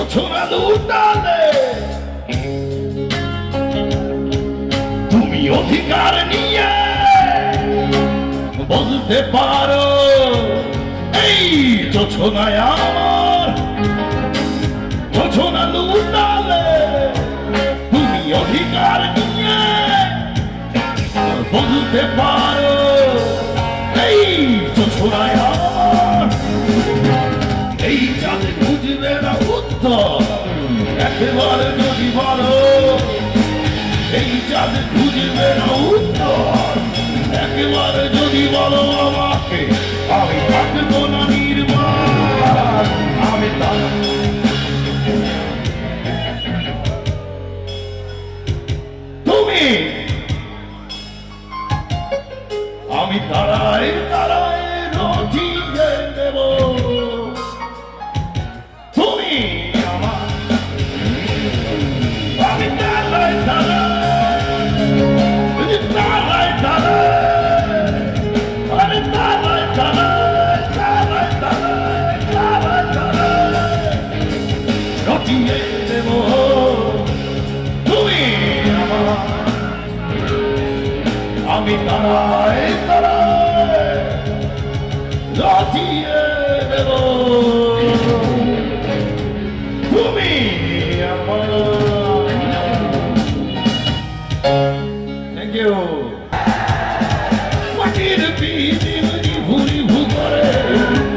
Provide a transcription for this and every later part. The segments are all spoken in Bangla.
조천하는 우나네 তুমি অধিকারনিয়ে বলতে পারো এই যোছনায় আমার যোছনা লুটালে তুমি অধিকার নিয়ে বলতে পারো এই যোছনায় আমার এই চাঁদ খুঁজবে না উত্তর একেবারে যদি বলো এই চাঁদ খুঁজবে না উত্তর একেবারে যদি বলো আমাকে আমি থাকবো না নির্বাণ আমি তুমি আমি তারায় তারায় রটিয়ে দেব তুমি আমার আমি তারায় তারায় তারায় তারায় আমি তারায় তারায় তারায় তারায় তারায় তারায় রটিয়ে দেব তুমি আমার আমি তারায় তারায় রটিয়ে দেব তুমি আমার থ্যাংক ইউ মাটির পিদিমনি ভুরি ভুগরে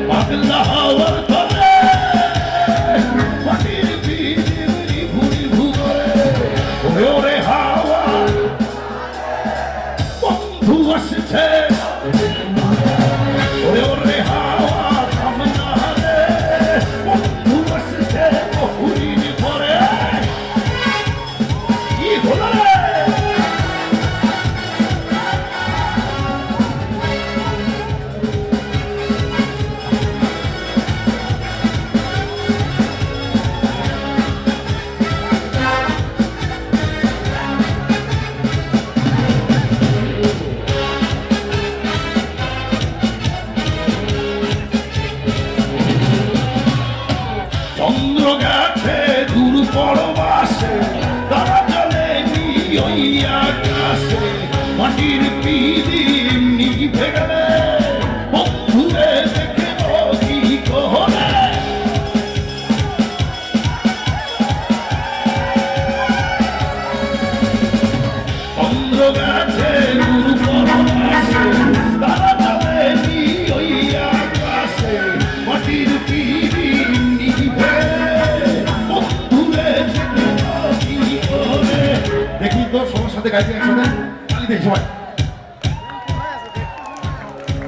পাগলা হাওয়ার তলে মাটির পিদিমনি ভুরি ভুগরে ওরে ওরে হাওয়া বন্ধু আসছে ওরে ওরে হাওয়া থামনা রে বন্ধু আসছে বহুদিন পরে কি হলো রে চন্দ্র গেছে দূর পরবাসে তারা চলে ওই আকাশে মাটির পিদিম নিভে গেলে বন্ধুরে দেখে কি কহলে চন্দ্র গেছে দূর পরবাসে তারা চলে ওই আকাশে মাটির পিদিম দেখি তো সবার সাথে গাইতে একসাথে তালি দেখি সবাই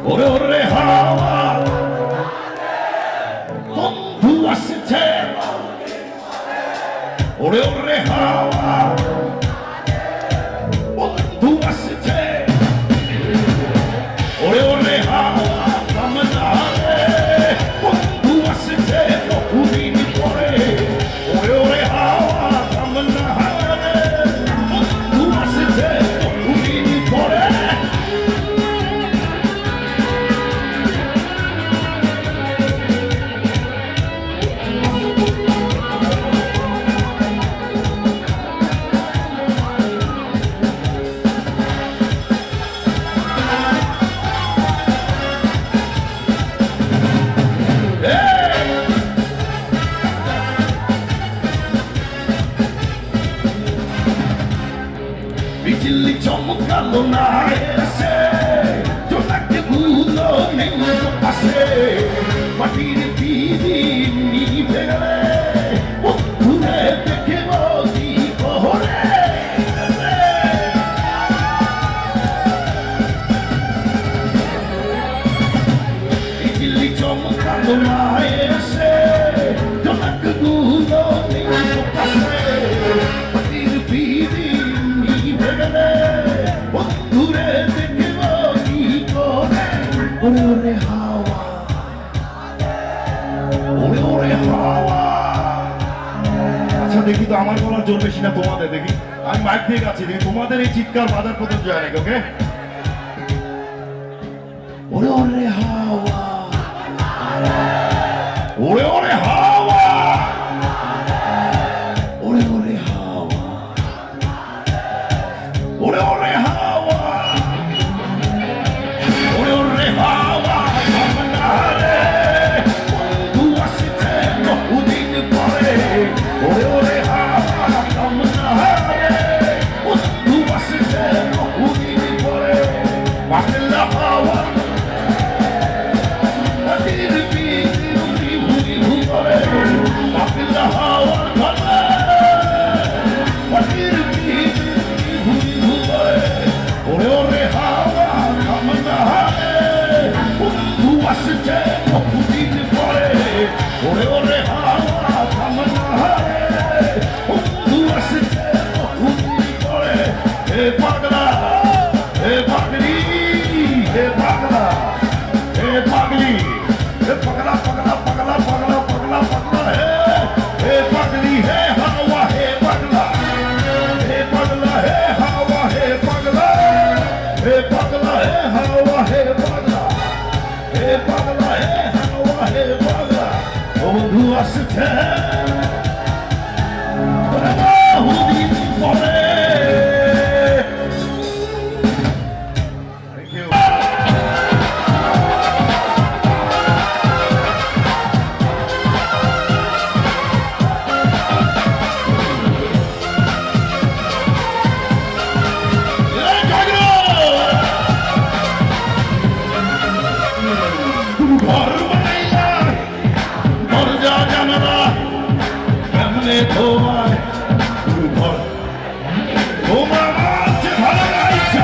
ওরে ওরে হাওয়া বন্ধু আসছে ওরে ওরে হাওয়া বন্ধু আসছে ওরে ওরে হাওয়া থামনা রে বন্ধু আসছে বহুদিন পরে ওরে ওরে হাওয়া থামনা রে বন্ধু আসছে বহুদিন পরে বিজলি চমকালো না এসে জোনাকে ভুলো নেই পাশে মাটির পিদিম নিভে গেলে বন্ধুরে দেখে বলি কহরে বিজলি চমকালো না এসে জোনাকে ভুলো নেই পাশে মাটির পিদিম বন্ধুরে দেখে বলি করে ওরে ওরে হাওয়া ওরে ওরে হাওয়া আচ্ছা দেখি তো আমার গলার জোর বেশি না তোমাদের দেখি আমি মাইক দিয়ে গাচ্ছি দেখি তোমাদের এই চিৎকার বাজার পর্যন্ত যায় নাকি ওকে ওরে ওরে হাওয়া ওরে ওরে হাওয়া হে বাবা ও বন্ধু আসছে বহুদিন পরে Thank you. ঘর বানাইলা দরজা জানালা কেমনে তোমায় ঘর তোমার মাঝে ভালো লাগছে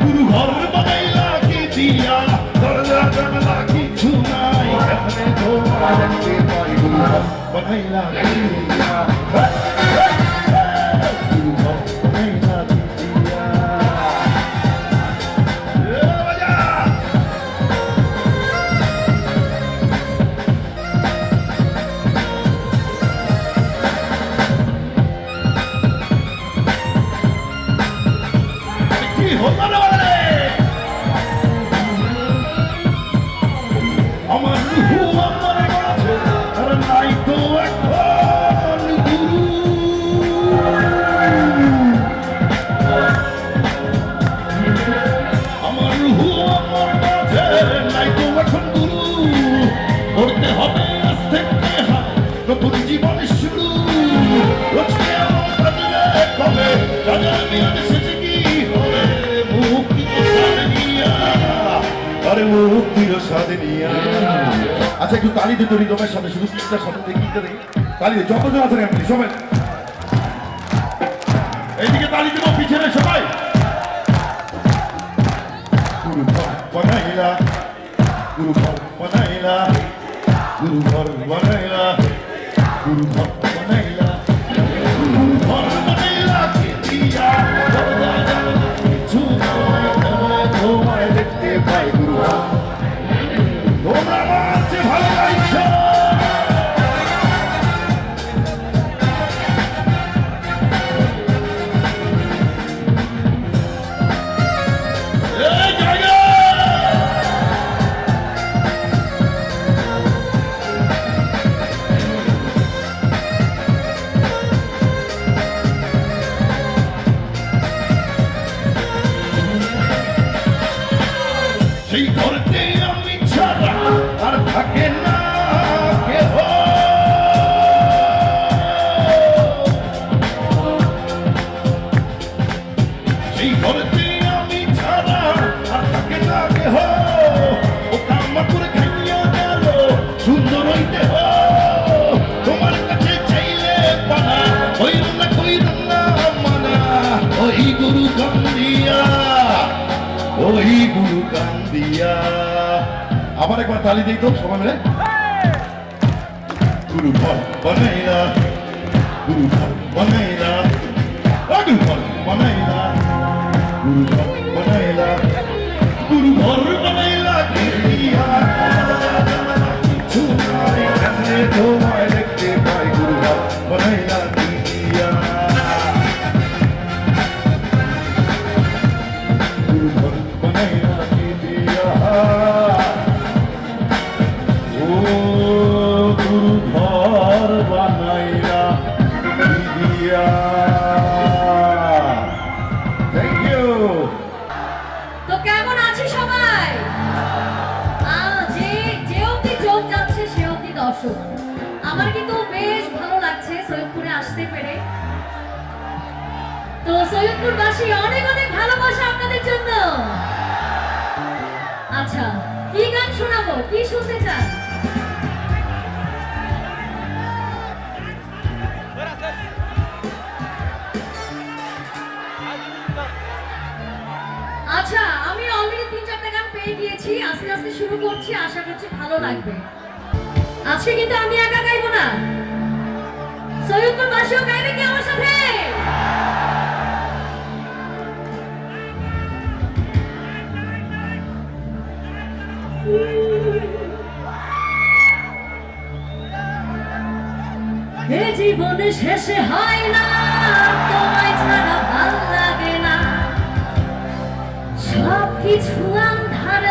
গুরু ঘর বানাইলা কি দিয়া দরজা জানালা কিছু নাই কেমনে তোমায় দেখতে পাই গুরু ঘর বানাইলা কি দিয়া গুরু ঘর বানাইলা কি দিয়া আমার রুহু আমার মাঝে আর নাই তো এখন গুরু আমার রুহু আমার মাঝে নাই তো এখন গুরু করতে হবে আজ থেকে নতুন জীবন শুরু রচনে আমার বাজলে কবে রাজার মেয়াদ শেষে কি হবে মুক্তি সাধনিয়া আরে মুক্তির সাধনিয়া আচ্ছা একটু তালি দিতে রিদমের সাথে শুধু তিনটার সাথে দেখি তালি যতজন আছেন আপনি সবাই এইদিকে তালি দেবো পিছনে সবাই গুরু ঘর বানাইলা গুরু ঘর বানাইলা গুরু ঘর বানাইলা গুরু ঘর বানাইলা গুরু ঘর বানাইলা কি দিয়া কিছু নয় তোমায় দেখতে পাই গুরু তোমরা মাঝে ভালো লাগছে সেই ঘরতে আমি ছাড়া আর থাকে না কেহ সেই ঘরতে আমি ছাড়া আর থাকে না কেহ ও কামা করে খাইয়া গেল সুন্দর হইতে তোমার কাছে চাইলে পানা হইল না কইল না মানা ওই গুরু কান্দিয়া ওই গুরু কান্দিয়া আবার একবার তালি দিই তো সবাই মিলে গুরু ঘর বানাইলা গুরু ঘর বানাইলা গুরু ঘর বানাইলা গুরু ঘর বানাইলা গুরু ঘর বানাইলা কি দিয়া কিছু নাই কেমনে তোমায় দেখতে পাই গুরু ঘর বানাইলা কি দিয়া গুরু ঘর বানাইলা কি দিয়া ও গুরু ঘর বানাইলা কি দিয়া থ্যাংক ইউ তো কেমন আছে সবাই যে অব্দি চোখ যাচ্ছে সে অব্দি দর্শক আমার কিন্তু বেশ ভালো লাগছে সৈয়দপুরে আসতে পেরে তো সৈয়দপুরবাসী অনেক অনেক ভালোবাসা আপনাদের জন্য আচ্ছা কি গান শোনাবো কি শুনতে চান আচ্ছা আমি অলরেডি 3-4টা গান পেয়ে গিয়েছি আস্তে আস্তে শুরু করছি আশা করছি ভালো লাগবে আজকে কিন্তু আমি একা গাইবো না সৈয়দপুরবাসীও গাইবে কি আমার সাথে এ জীবনে শেষে হয় না তোমায় ছাড়া ভাল লাগে না সবকিছু আন্ধার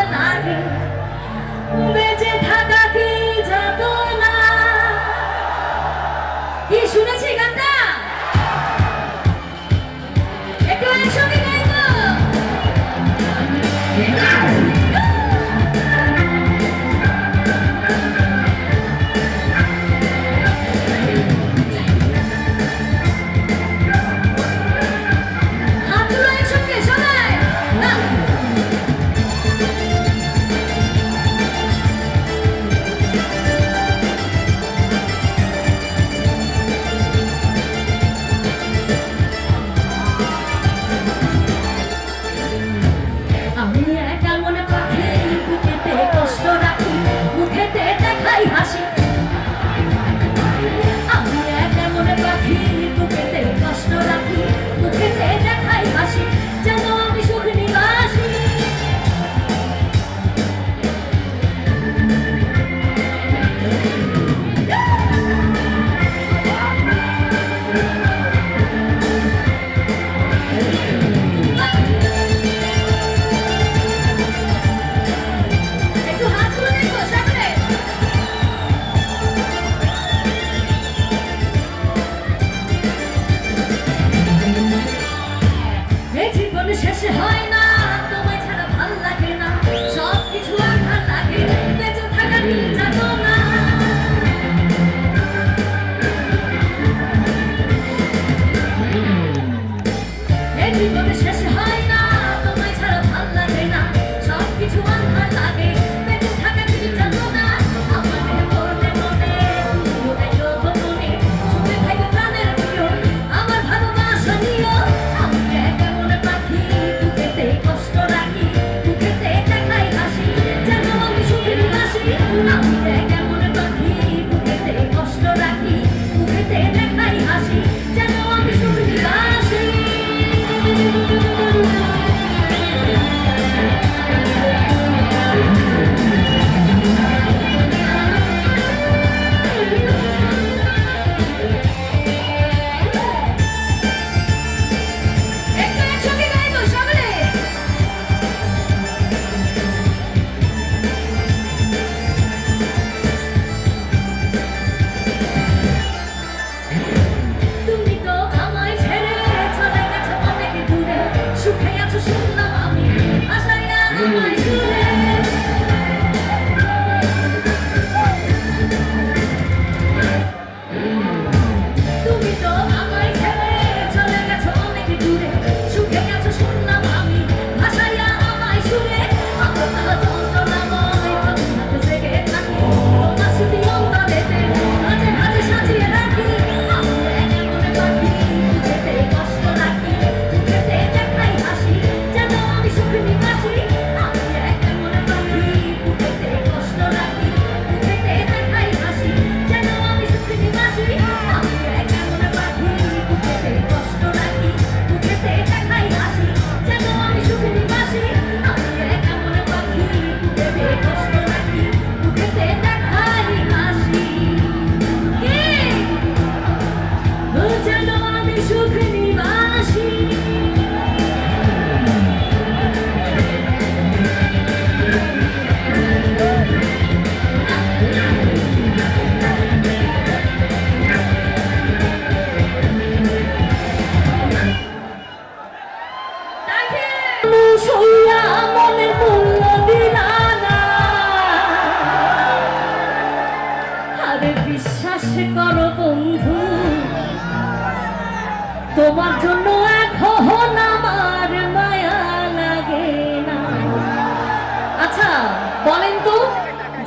বলেন তো,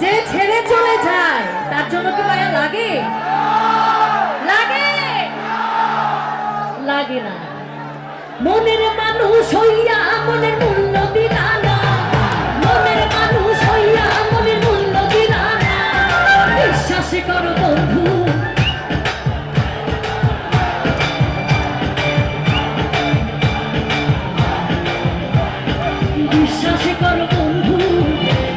যে ছেড়ে চলে যায় তার জন্য কি মায়া লাগে? লাগে? লাগে না। মনের মানুষ হইয়া মনের মূল্য দিলা না, মনের মানুষ হইয়া মনের মূল্য দিলা না। বিশ্বাস করো বন্ধু, বিশ্বাস করো বন্ধু,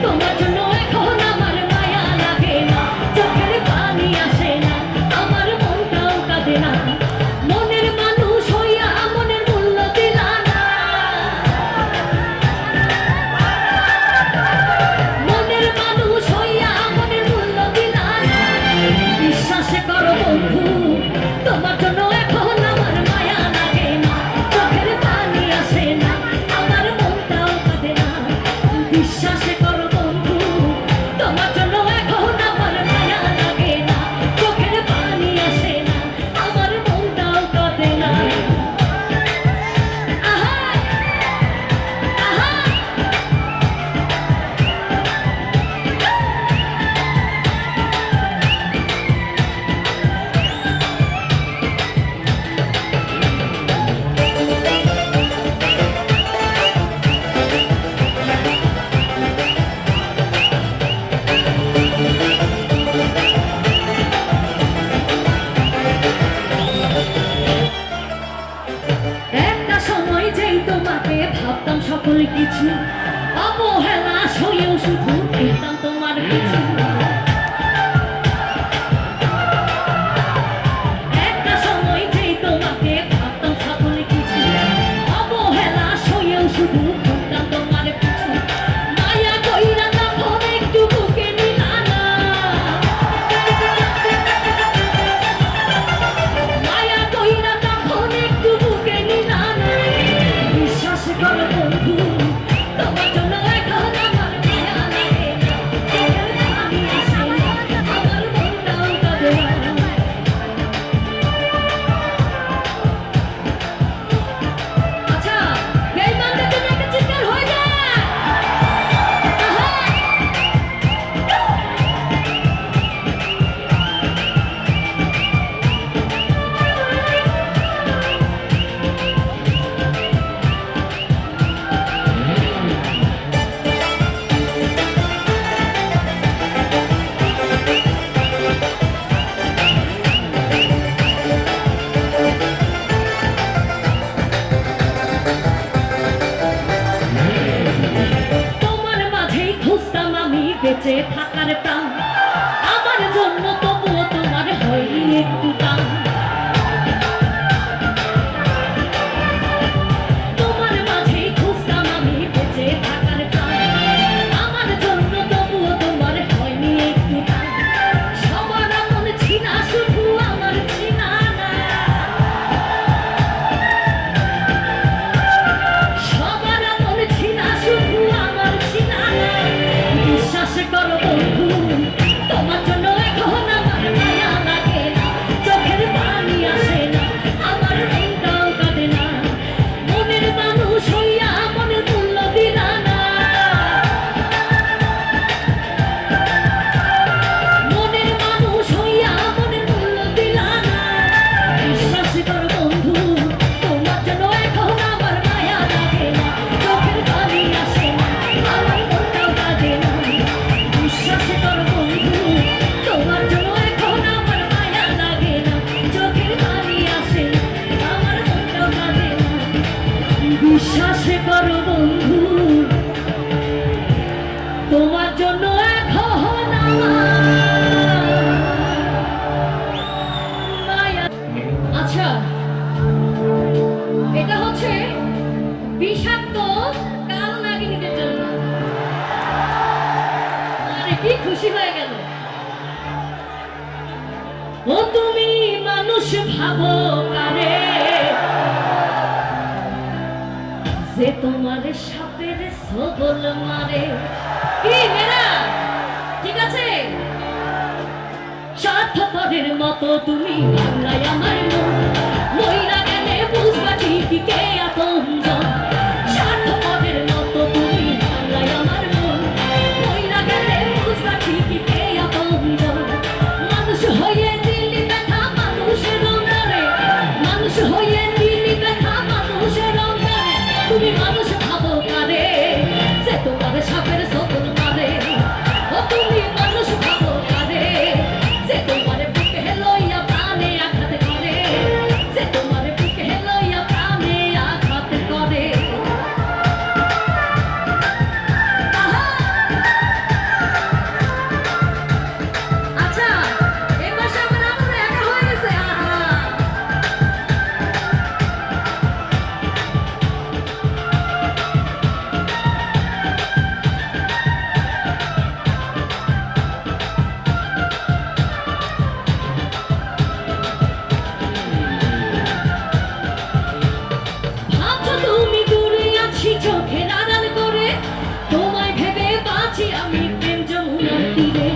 তোমার জন্য এখন আমার মায়া লাগে না, চোখের পানি আসে না, আমার মনটাও কাঁদে না। মনের মানুষ হইয়া মনের মূল্য দিলা না, মনের মানুষ হইয়া মনের মূল্য দিলা না। বিশ্বাস করো বন্ধু, তোমার জন্য এখন আমার মায়া লাগে না, চোখের পানি আসে না, আমার মনটাও কাঁদে না। বিশ্বাস করো বন্ধু, তোমার জন্য এখন আমার মায়া লাগে না, চোখের পানি আসে না, আমার মনটাও কাঁদে না। আহা আহা একটা সময় যেই তোমাকে ভাবতাম সকল কিছু, অবহেলা হয়েও শুধু দেখতাম তোমার কিছু। একটা সময় যেই তোমাকে ভাবতাম সকল কিছু, অবহেলা হয়েও শুধু দেখতাম তোমার কিছু। মায়া কইরা তখন একটু বুকে নিলা না, মায়া কইরা তখন একটু বুকে নিলা না। বিশ্বাস করো বন্ধু, তোমার জন্য এখন আমার মায়া লাগে না, চোখের পানি আসে না, আমার মনটাও কাঁদে না। আচ্ছা, বেঈমানদের জন্য একটা চিৎকার হয়ে যায়। আহা তোমার মাঝেই খুঁজতাম আমি বেঁচে থাকার প্রাণ, আমার জন্য তবুও তোমার হয়নি একটু দাম। তোমার মাঝেই খুঁজতাম আমি বেঁচে থাকার প্রাণ, আমার জন্য তবুও তোমার হয়নি একটু দাম। সবার মন ছিনা, শুধু আমার ছিনা না, সবার মন ছিনা, শুধু আমার ছিনা না। বিশ্বাস করো বন্ধু, তোমার জন্য এখন আমার মায়া লাগে না, চোখের পানি আসে না, আমার মনটাও কাঁদে না। মনের মানুষ হইয়া মনের মূল্য দিলা না, মনের মানুষ হইয়া মনের মূল্য দিলা না। বিশ্বাস করো বন্ধু, তোমার জন্য এখন আমার মায়া লাগে না, চোখের পানি আসে না, আমার মনটাও কাঁদে না। বিশ্বাস করো বন্ধু, তোমার জন্য এখন আমার মায়া লাগে না, চোখের পানি আসে না, আমার মনটাও কাঁদে না। বিশ্বাস করো বন্ধু, তোমার জন্য এখন আমার মায়া। আচ্ছা, এটা হচ্ছে বিষাক্ত কাল নাগিনীদের জন্য। আরে কি খুশি হয়ে গেল। ও তুমি মানুষ ভাবো কারে, যে তোমার সাপের সবল মারে। কি মেয়েরা ঠিক আছে? স্বার্থপরের মতো তুমি ভাঙলাই আমার মন, মইরা গেলে বুঝবা ঠিকই কে আপনজন। স্বার্থপরের মতো তুমি ভাঙলাই আমার মন, মইরা তীরে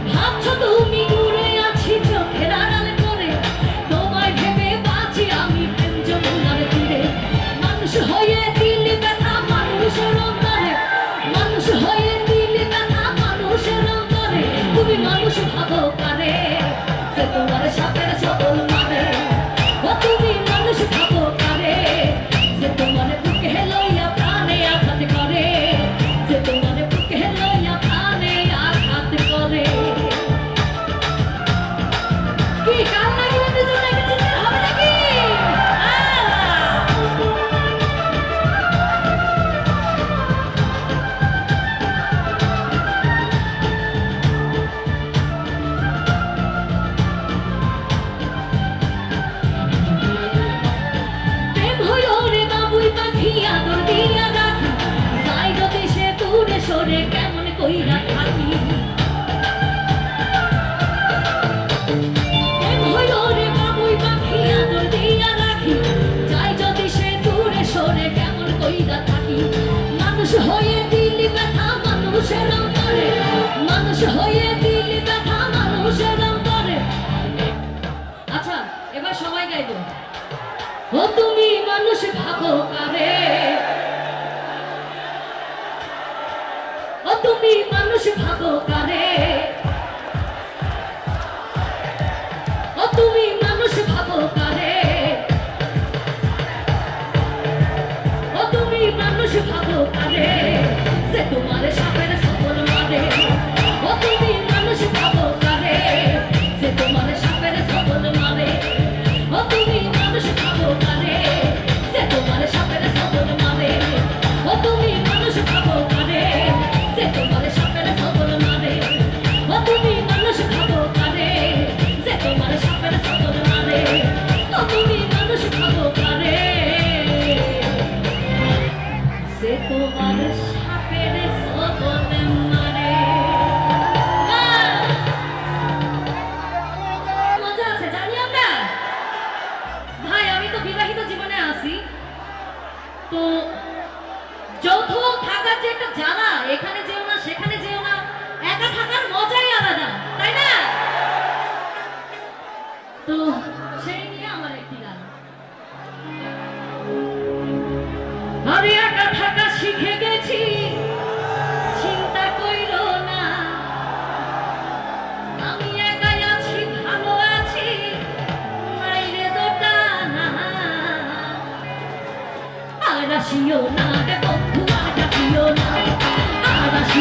ভাবছো তুমি দূরে আছি চোখের আড়াল করে তোমায় ভেবে বাঁচি আমি প্রেম যমুনার তীরে মানুষ হয়ে দিলে ব্যথা মানুষের অন্তরে মানুষ হয়ে দিলে ব্যথা মানুষের অন্তরে তুমি মানুষ ভাবো কারে সে তোমার সাপের সবল মানে ও তুমি মানুষ ভাবো কারে সে তোমার বুকে লইয়া প্রাণে আঘাত করে সে তোমার বুকে লইয়া প্রাণে আঘাত করে কি গান লাগবে দুজন নাকি চিন্তা হবে নাকি প্রেম হইল রে বাবুই পাখি আদর দিয়া রাখি যাই যদি সে দূরে সরে কেমন কইরা থাকি প্রেম হইল রে বাবুই পাখি আদর দিয়া রাখি যাই যদি সে দূরে সরে কেমন কইরা থাকি মানুষ হয়ে দিলি ব্যথা মানুষের অন্তরে মানুষ হয়ে দিলি ব্যথা মানুষের অন্তরে আচ্ছা এবার সবাই গাইবো ও তুমি মানুষ ভাবো কারে ও তুমি মানুষ ভাবো কারে ও তুমি মানুষ ভাবো কারে ও তুমি মানুষ ভাবো কারে সে তোমার সাপের সবল মারে ও তুমি মানুষ ভাবো কারে সে তোমার সাপের সবল মারে ও তুমি মানুষ ভাবো কারে সে তোমার সাপের সবল মারে ও তুমি মানুষ ভাবো কারে সে তোমার সাপের সবল মারে ও তুমি মানুষ ভাবো কারে সে তোমার সাপের সবল মারে ও তুমি মানুষ ভাবো কারে সে তোমার সাপের সবল মারে মজা আছে জানি আমরা ভাই আমি তো বিবাহিত জীবনে আছি তো যৌথ থাকার যে একটা জ্বালা এখানে যেও না সেখানে যেও না একা থাকার মজাই আলাদা তাই না তো সেই নিয়ে আমার একটি গান আমি একা থাকা শিখে গেছি চিন্তা কইরো না আমি একাই আছি ভালো আছি মাইরে দোটা না আর আসিও না রে বন্ধু আর ডাকিও না আর আসিও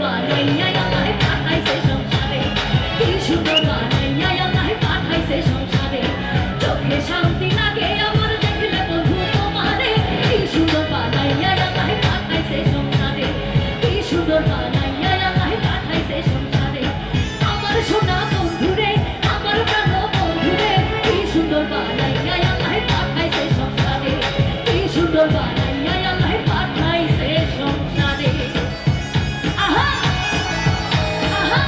বানাইয়া আমায় পাঠাইছে সংসারে কি সুন্দর বানাইয়া আমায় পাঠাইছে সংসারে চোখে শান্তি লাগে আমার দেখলে বন্ধু তোমারে কি সুন্দর বানাইয়া আমায় পাঠাইছে সংসারে কি সুন্দর বানাইয়া আমায় পাঠাইছে সংসারে আমার সোনা বন্ধুরে আমার প্রাণ বন্ধুরে কি সুন্দর বানাইয়া আমায় পাঠাইছে সংসারে কি সুন্দর বানাইয়া আমায় পাঠাইছে সংসারে আহা আহা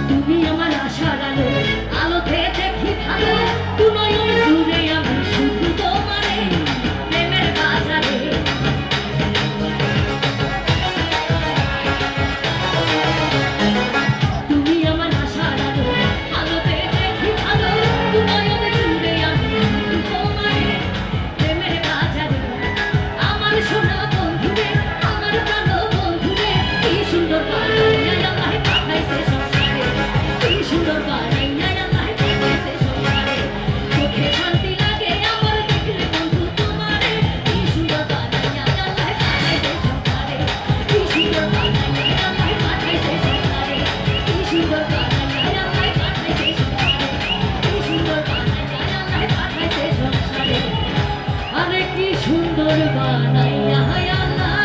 তুমি আমার আশার আলো আলোতে দেখি ভালো দু নয়ন জুড়ে আমি শুধু তোমারে প্রেমের বাজারে তুমি আমার আশার আলো আলোতে দেখি ভালো দু নয়ন জুড়ে আমি শুধু তোমারে প্রেমের বাজারে আমার সোনা বন্ধুরে আমার প্রাণ বন্ধুরে কি সুন্দর বানাইয়া আমায় পাঠাইছে সংসারে কি সুন্দর বানাইয়া আমায় পাঠাইছে সংসারে চোখে শান্তি লাগে আমার দেখলে বন্ধু তোমারে কি সুন্দর বানাইয়া আমায় পাঠাইছে সংসারে কি সুন্দর বানাইয়া আমায় পাঠাইছে সংসারে কি সুন্দর বানাইয়া আমায় পাঠাইছে সংসারে কি সুন্দর বানাইয়া আমায় পাঠাইছে সংসারে আরে কি সুন্দর বানাইয়া আল্লাহ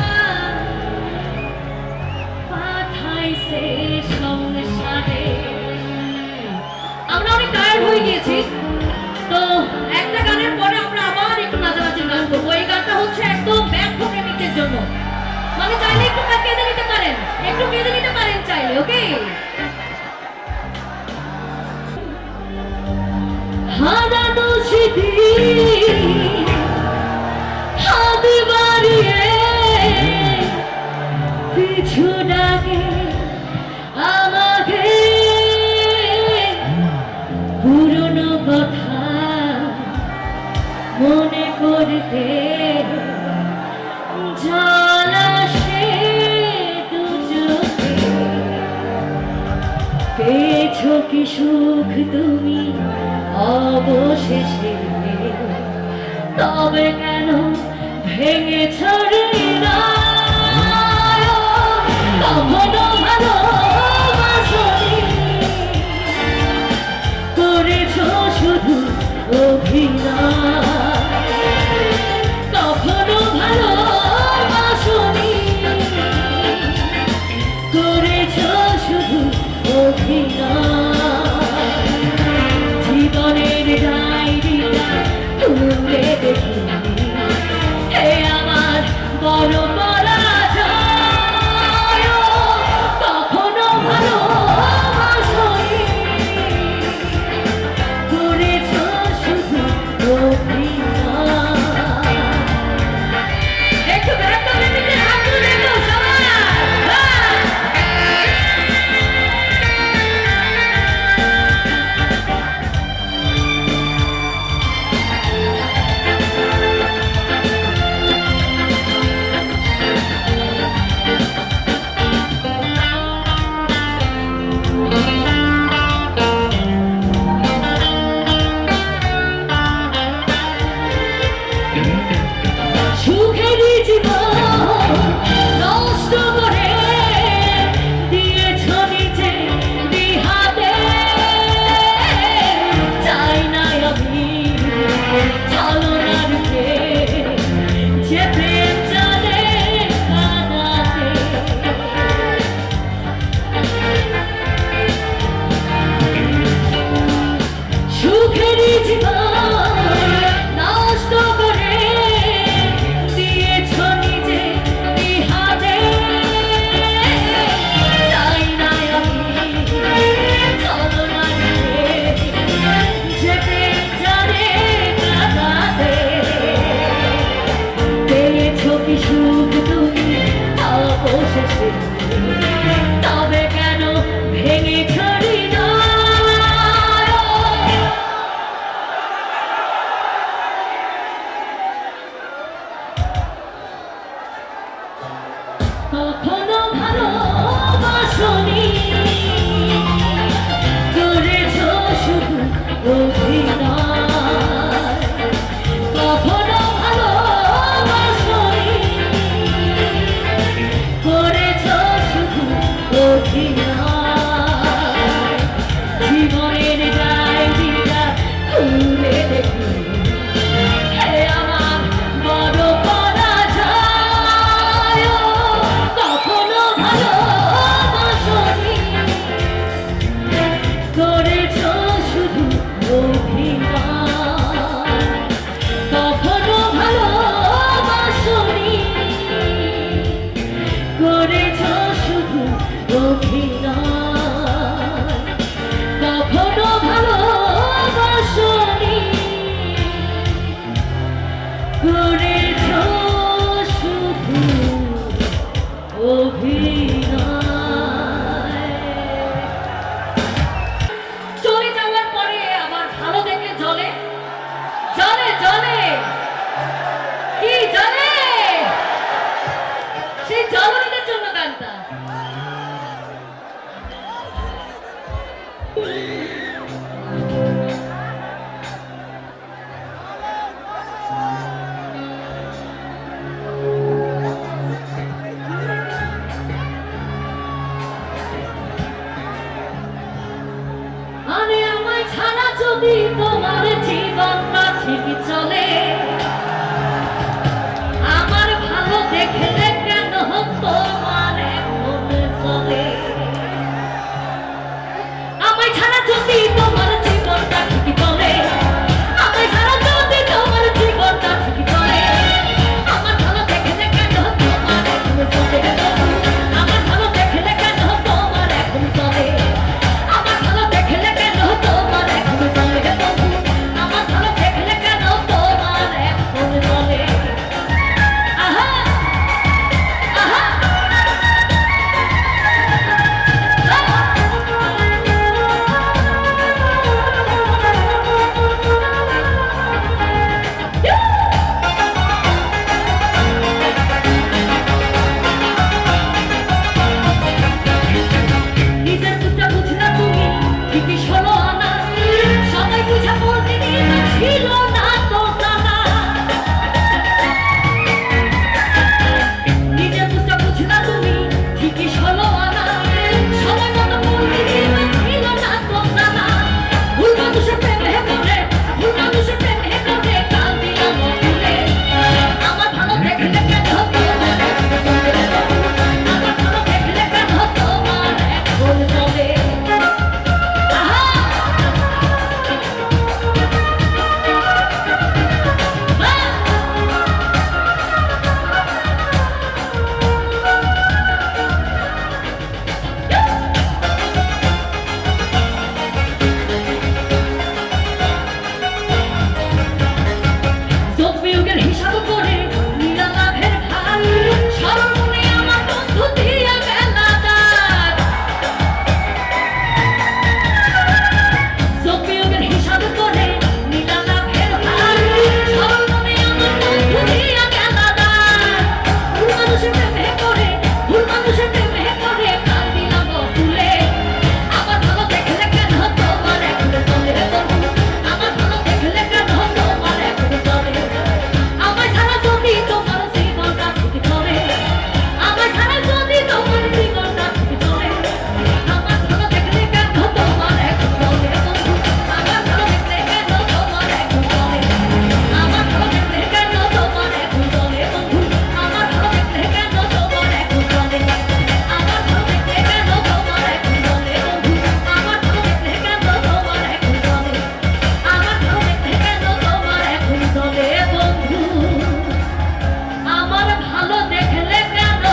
পাঠাইছে সংসারে আমরা অনেক টায়ার্ড হয়ে গিয়েছি তো একটা গানের পরে আমরা আবার একটু নাচানাচির গান করবো এই গানটা হচ্ছে একদম ব্যর্থ প্রেমিকদের জন্য মানে চাইলে একটু কেঁদে নিতে পারেন একটু কেঁদে নিতে পারেন চাইলে ওকে হারানো স্মৃতি হাত বাড়িয়ে পিছু ডাকে আমাকে পুরনো কথা মনে করতে জল আসে দু চোখে পেয়েছো কি সুখ তুমি অবশেষে তবে কেন ভেঙেছ হৃদয় কখনো ভালোবাসনি করেছ শুধু অভিনয় কখনো ভালোবাসনি করেছ শুধু অভিনয় জীবনের ডায়েরিটা তুলে দেখি হে আমার আরে আমায় ছাড়া যদি তোমার জীবনটা ঠিক চলে, আমার ভালো দেখলে কেন তোমার এখন চলে? আমায় ছাড়া যদি তোমার জীবনটা ঠিক চলে, আমায় ছাড়া যদি তোমার জীবনটা ঠিক চলে, আমার ভালো দেখলে কেন তোমার এখন চলে? আমার ভালো দেখলে কেন তোমার এখন চলে? আমার ভালো দেখলে কেন তোমার এখন চলে? আমার ভালো দেখলে কেন তোমার এখন চলে? আহা আহা নিজের বুঝটা বুঝলা তুমি ঠিকই ষোলো আনা, সবাই বুঝা বলতে ছিল না তো জানা। নিজের বুঝটা বুঝলা তুমি ঠিকই ষোলো আনা, সবাই মতো বলতে ছিল না তো জানা। ভুল মানুষের প্রেমে করে, ভুল মানুষের প্রেমে করে কাল দিলাম ভুলে। আমার ভালো দেখলে কেন তোমার এখন চলে? আমার ভালো দেখলে কেন তোমার এখন চলে? আহা যোগ বিয়োগের হিসাব করে নীলা লাভের ভার, সর্বমনে আমার বন্ধু দিয়া বেলা দার। যোগ বিয়োগের হিসাব করে নীলা লাভের ভার, সর্বমনে আমার বন্ধু দিয়া বেলা দার। ভুল মানুষের প্রেমে করে, ভুল মানুষের প্রেমে করে কাল দিলাম ভুলে। আমার ভালো দেখলে কেন তোমার এখন চলে? আমার ভালো দেখলে কেন তোমার এখন চলে? আমায় ছাড়া যদি তোমার জীবনটা ঠিক চলে, আমায় ছাড়া যদি তোমার জীবনটা ঠিক চলে, আমার ভালো দেখলে কেন তোমার এখন চলে? আমার ভালো দেখলে কেন তোমার এখন চলে? আমার ভালো দেখলে কেন তোমার এখন চলে? বন্ধু আমার ভালো দেখলে কেন তোমার এখন চলে? আমার ভালো দেখলে কেন তোমার এখন চলে? বন্ধু আমার ভালো দেখলে কেন তোমার এখন চলে? আমার ভালো দেখলে কেন তোমার এখন চলে? বন্ধু আমার ভালো দেখলে কেন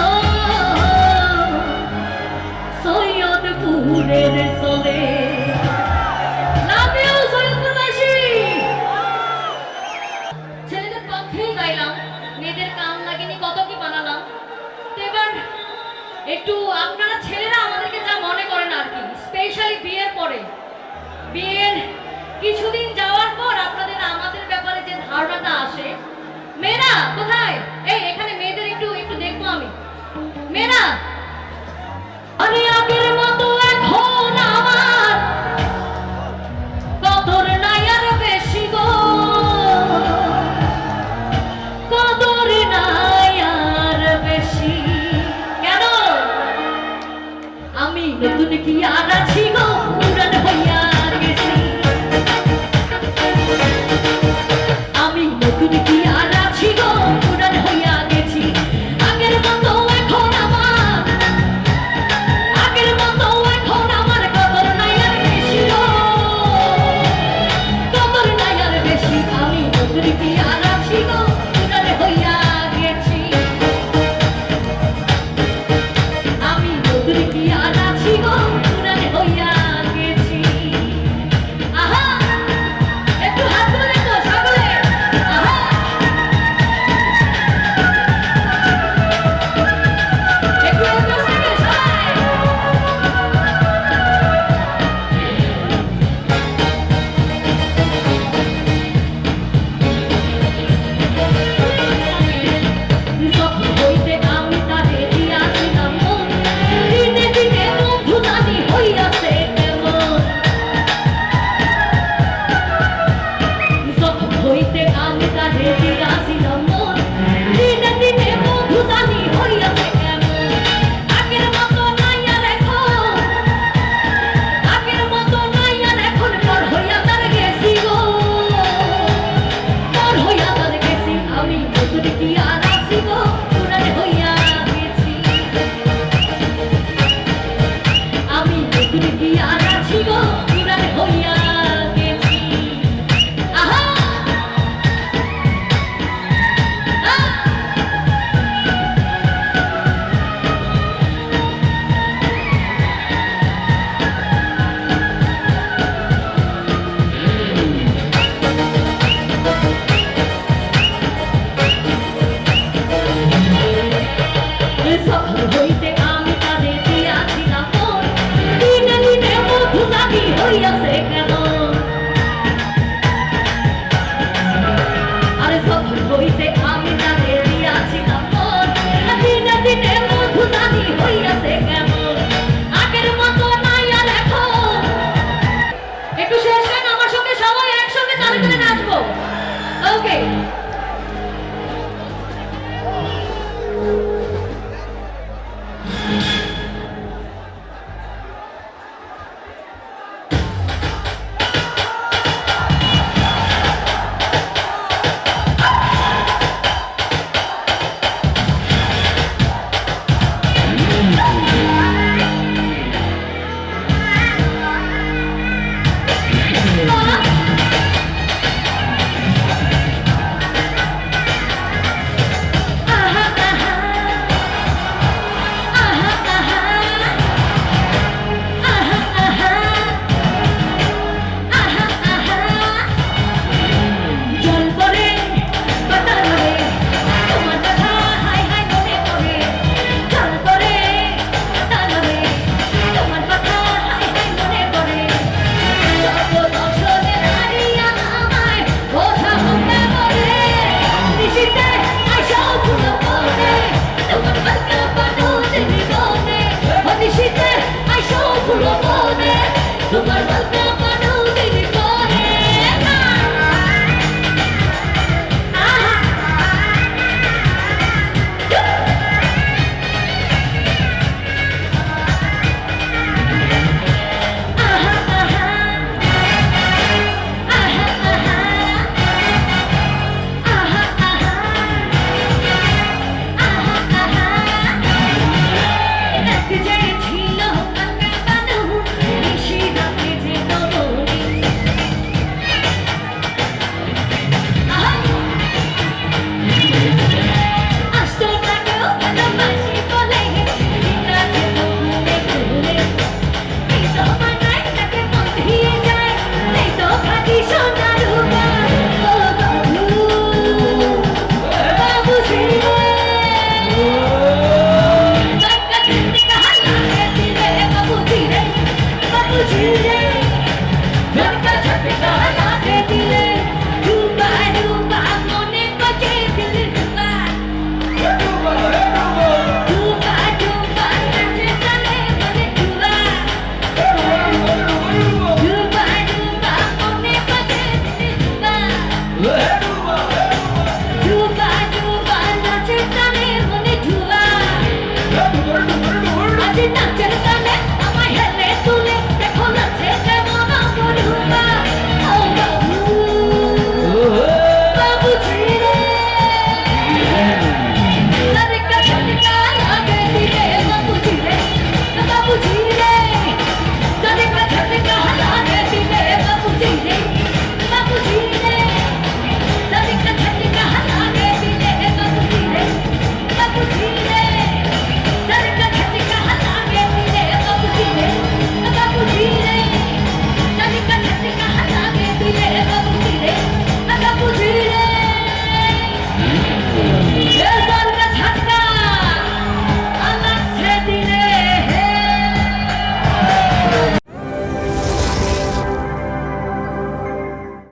সৈয়দপুরের চলে? লাভ ইউ সৈয়দপুরবাসী। ছেলেদের পক্ষেই গাইলাম, মেয়েদের কান লাগেনি কত কি বানালাম। তো এবার একটু আপনারা ছেলেরা আমাদেরকে যা মনে করেন আর কি, স্পেশালি বিয়ের পরে, বিয়ের কিছুদিন যাওয়ার পর আপনাদের আমাদের ব্যাপারে যে ধারণাটা আসে, মেয়েরা কোথায়? এই এখানে মেয়েদের একটু একটু দেখবো আমি। মেয়েরা আরে আগের মতো এখন আমার কদর নাই আর বেশি গো, কদর নাই আর বেশি। কেন? আমি নতুন কি আর আছি গো?